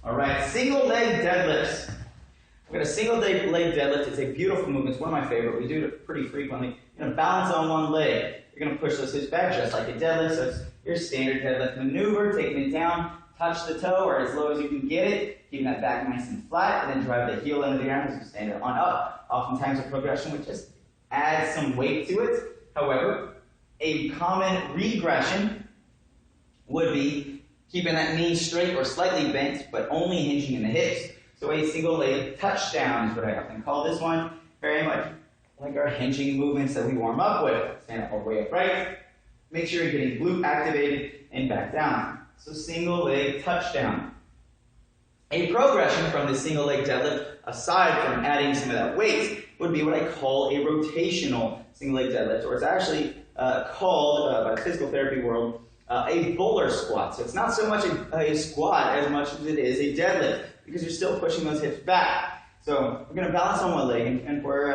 All right, single leg deadlifts. We've got a single leg deadlift. It's a beautiful movement. It's one of my favorite. We do it pretty frequently. You're going to balance on one leg. You're going to push those hips back just like a deadlift. So it's your standard deadlift maneuver, taking it down, touch the toe or as low as you can get it, keeping that back nice and flat, and then drive the heel into the ground as you stand it on up. Oftentimes a progression would just add some weight to it. However, a common regression would be keeping that knee straight or slightly bent, but only hinging in the hips. So a single leg touchdown is what I often call this one. Very much like our hinging movements that we warm up with. Stand up all the way upright. Make sure you're getting glute activated and back down. So single leg touchdown. A progression from the single leg deadlift, aside from adding some of that weight, would be what I call a rotational single leg deadlift, or it's actually called by the physical therapy world a bowler squat. So it's not so much a squat as much as it is a deadlift, because you're still pushing those hips back. So we're going to balance on one leg, and for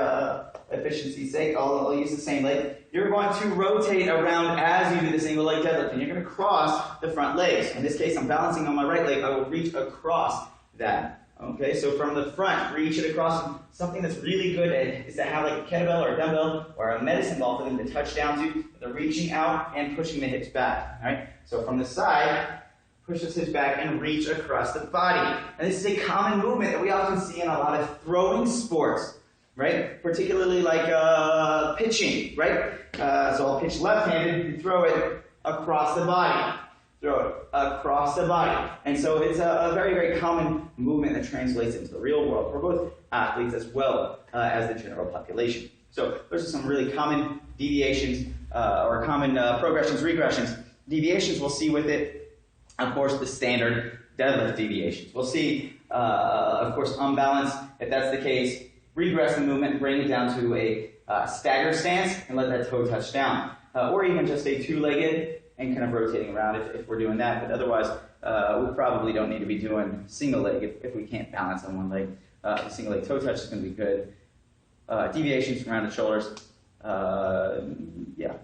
efficiency's sake, I'll use the same leg. You're going to rotate around as you do the single leg deadlift, and you're going to cross the front legs. In this case, I'm balancing on my right leg. I will reach across that. Okay, so from the front, reach it across. Something that's really good is to have like a kettlebell or a dumbbell or a medicine ball for them to touch down to. They're reaching out and pushing the hips back. All right, so from the side, push the hips back and reach across the body. And this is a common movement that we often see in a lot of throwing sports, right? Particularly like pitching, right? So I'll pitch left-handed and throw it across the body. Throw it across the body. And so it's a very, very common movement that translates into the real world for both athletes as well as the general population. So those are some really common deviations or common progressions, regressions. Deviations we'll see with it, of course, the standard deadlift deviations. We'll see, of course, unbalance. If that's the case, regress the movement, bring it down to a stagger stance and let that toe touch down. Or even just a two-legged and kind of rotating around if we're doing that. But otherwise, we probably don't need to be doing single leg if we can't balance on one leg. The single leg toe touch is going to be good. Deviations from around the shoulders. Yeah.